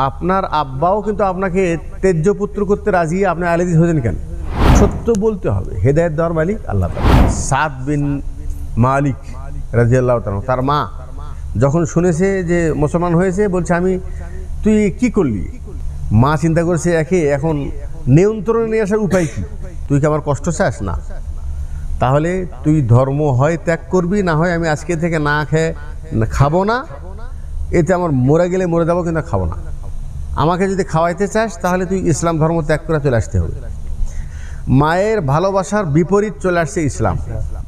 আপনার আব্বাও কিন্তু আপনাকে তেজ্য পুত্র করতে রাজি, আপনি আহলে হাদিস হয়েছেন কেন? সত্য বলতে হবে। হেদায়েত দেওয়ার মালিক আল্লাহ তাআলা। সাদ বিন মালিক রাদিয়াল্লাহু তাআলা, তার মা যখন শুনেছে যে মুসলমান হয়েছে, বলছে তুই কি করলি? মা চিন্তা করছে এখন নিয়ন্ত্রণে নিয়ে আসার উপায় কি? তুই কি আমার কষ্ট চাস না? তাহলে তুই ধর্ম হয় ত্যাগ করবি, না হয় আমি আজকে থেকে না খেয়ে খাবো না। এতে আমার মরে গেলে মরে যাবো, কিন্তু খাবো না। আমাকে যদি খাওয়াইতে চাস তাহলে তুই ইসলাম ধর্ম ত্যাগ করে চলে আসতে হবে। মায়ের ভালোবাসার বিপরীত চলে আসছে ইসলাম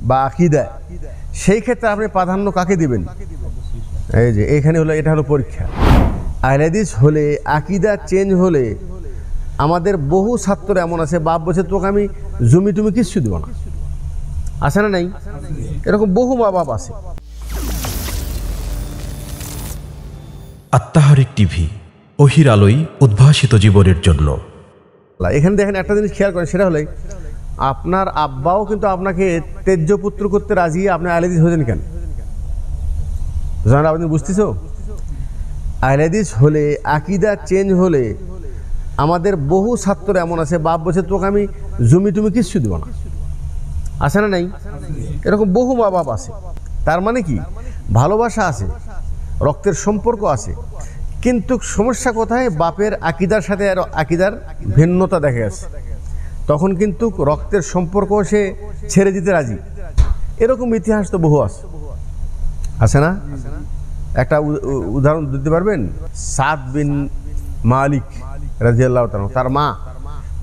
বা আকীদা। সেই ক্ষেত্রে আপনি প্রাধান্য কাকে দিবেন? এই যে এটা হলো পরীক্ষা। আহলে হাদিস হলে, আকীদা চেঞ্জ হলে, আমাদের বহু ছাত্র এমন আছে, বাপ বলছে তোকে আমি জমি টুমি কিচ্ছু দিব না। আছে না নাই? এরকম বহু মা বাপ আছে। আত্মাহারিক টিভি, ওহির আলোয় উদ্ভাসিত জীবনের জন্য। এখানে দেখেন একটা জিনিস খেয়াল করেন, সেটা হলে আপনার আব্বাও কিন্তু আপনাকে তেজ্য পুত্র করতে রাজি, আপনি আহলে হাদিস হয়েছেন কেন? আপনি বুঝতেছো? আহলে হাদিস হলে, আকীদা চেঞ্জ হলে, আমাদের বহু ছাত্র এমন আছে, বাপ বলছে তোকে আমি জমি টুমি কিচ্ছু দিব না। আছে না নাই? এরকম বহু মা বাপ আছে। তার মানে কি, ভালোবাসা আছে, রক্তের সম্পর্ক আছে, কিন্তু সমস্যা কোথায়? বাপের আকীদার সাথে আর আকীদার ভিন্নতা দেখা গেছে, তখন কিন্তু রক্তের সম্পর্ক সে ছেড়ে দিতে রাজি। এরকম ইতিহাস তো বহু আছে না? একটা উদাহরণ দিতে পারবেন? সাদ বিন মালিক রাদিয়াল্লাহু তাআলা, তার মা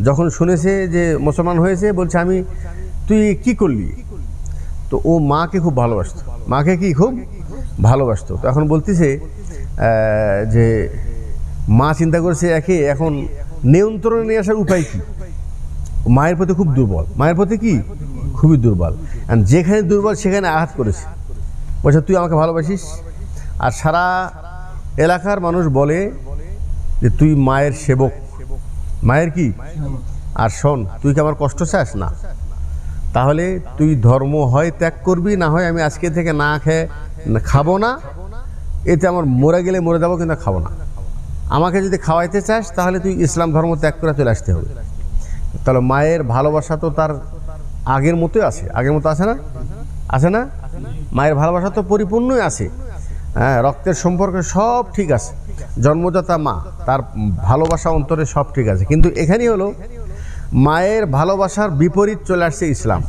যখন শুনেছে যে মুসলমান হয়েছে, বলছে তুই কি করলি? তো ও মাকে খুব ভালোবাসতো, মাকে কি খুব ভালোবাসতো। তো এখন বলতেছে যে মা চিন্তা করছে এখন নিয়ন্ত্রণে নিয়ে আসার উপায় কি? মায়ের প্রতি খুব দুর্বল, মায়ের প্রতি কি খুবই দুর্বল। যেখানে দুর্বল সেখানে আঘাত করেছে। বলছে তুই আমাকে ভালোবাসিস, আর সারা এলাকার মানুষ বলে যে তুই মায়ের সেবক, মায়ের কি। আর শোন, তুই কি আমার কষ্ট চাস না? তাহলে তুই ধর্ম হয় ত্যাগ করবি, না হয় আমি আজকে থেকে না খেয়ে খাবো না। এতে আমার মরে গেলে মরে যাবো, কিন্তু খাবো না। আমাকে যদি খাওয়াইতে চাস তাহলে তুই ইসলাম ধর্ম ত্যাগ করে চলে আসতে হবে। তাহলে মায়ের ভালোবাসা তো তার আগের মতোই আছে, আগের মতো আছে না? আছে না? মায়ের ভালোবাসা তো পরিপূর্ণই আছে। হ্যাঁ, রক্তের সম্পর্কে সব ঠিক আছে, জন্মদাতা মা, তার ভালোবাসা অন্তরে সব ঠিক আছে। কিন্তু এখানেই হলো মায়ের ভালোবাসার বিপরীত চলে আসছে ইসলাম।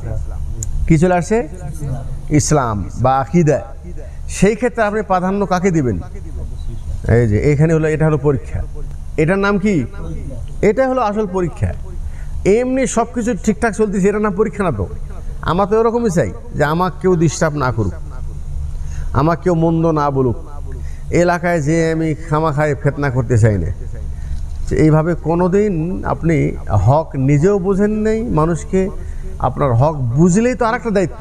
কি চলে আসছে? ইসলাম বা আকীদা। সেই ক্ষেত্রে আপনি প্রাধান্য কাকে দিবেন? এই যে এটা হলো পরীক্ষা। এটার নাম কি? এটা হলো আসল পরীক্ষা। এমনি সব কিছু ঠিকঠাক চলতেছে, এটার নাম পরীক্ষা না তো। আমরা তো এরকমই চাই যে আমাকে কেউ ডিস্টার্ব না করুক, আমাকে কেউ মন্দ না বলুক, এলাকায় যে আমি খামাখায় ফেতনা করতে চাই না। এইভাবে কোনোদিন আপনি হক নিজেও বোঝেন নেই, মানুষকে আপনার হক বুঝলেই তো আরেকটা দায়িত্ব।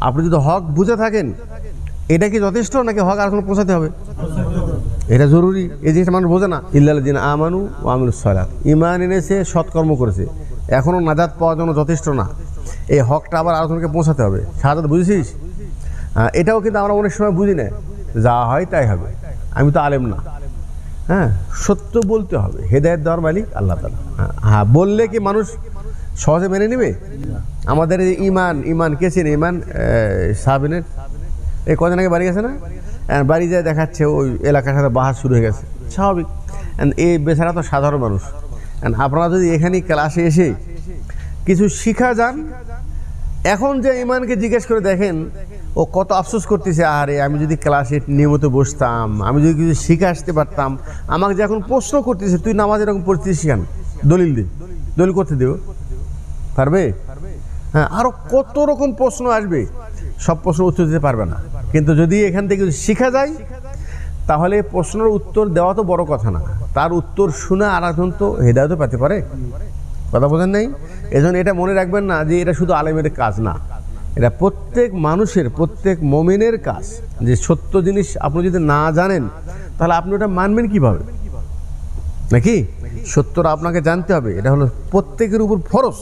আপনি যদি হক বুঝে থাকেন, এটা কি যথেষ্ট, নাকি হক আর কোনো পৌঁছাতে হবে? এটা জরুরি। এই জিনিসটা মানুষ বোঝে না। ইল্লাল্লাযিনা আমানু ওয়া আমিলুস সালাত, ঈমান এনেছে, সৎকর্ম করেছে, এখনো নাজাত পাওয়ার জন্য যথেষ্ট না। এই হকটা আবার আরেকজনকে পৌঁছাতে হবে। শাহাদাত বুঝেছিস? এটাও কিন্তু আমরা অনেক সময় বুঝি না, যা হয় তাই হবে, আমি তো আলেম না। হ্যাঁ, সত্য বলতে হবে। হেদায়েত দেওয়ার মালিক আল্লাহ তাআলা। হ্যাঁ, বললে কি মানুষ সহজে মেনে নেবে? আমাদের এই ইমান কে চেনে? ইমান সাহাবীনের এই কদিন আগে বাড়ি গেছে না, বাড়ি যায় দেখাচ্ছে ওই এলাকার সাথে বাহার শুরু হয়ে গেছে, স্বাভাবিক। এই বেচারা তো সাধারণ মানুষ। আপনারা যদি এখানে ক্লাসে এসে কিছু শিখা যান, এখন যে ইমানকে জিজ্ঞেস করে দেখেন ও কত আফসোস করতেছে, আরে আমি যদি ক্লাসে নিয়মিত বসতাম, আমি যদি কিছু শিখে আসতে পারতাম। আমাকে যে এখন প্রশ্ন করতেছে, তুই নামাজ এরকম পড়তেছিস কেন? দলিল দে। দলিল করতে দেব পারবে? হ্যাঁ, আরও কত রকম প্রশ্ন আসবে, সব প্রশ্ন উত্তর দিতে পারবে না। কিন্তু যদি এখান থেকে শিখা যায়, তাহলে প্রশ্নের উত্তর দেওয়া তো বড় কথা না, তার উত্তর শুনে আরেকজন তো হেদায়েতও পেতে পারে। কথা বোঝেন নাই? এজন্য এটা মনে রাখবেন না যে এটা শুধু আলেমের কাজ না, এটা প্রত্যেক মানুষের, প্রত্যেক মুমিনের কাজ। যে সত্য জিনিস আপনি যদি না জানেন, তাহলে আপনি ওটা মানবেন কিভাবে? নাকি সত্যটা আপনাকে জানতে হবে, এটা হলো প্রত্যেকের উপর ফরজ।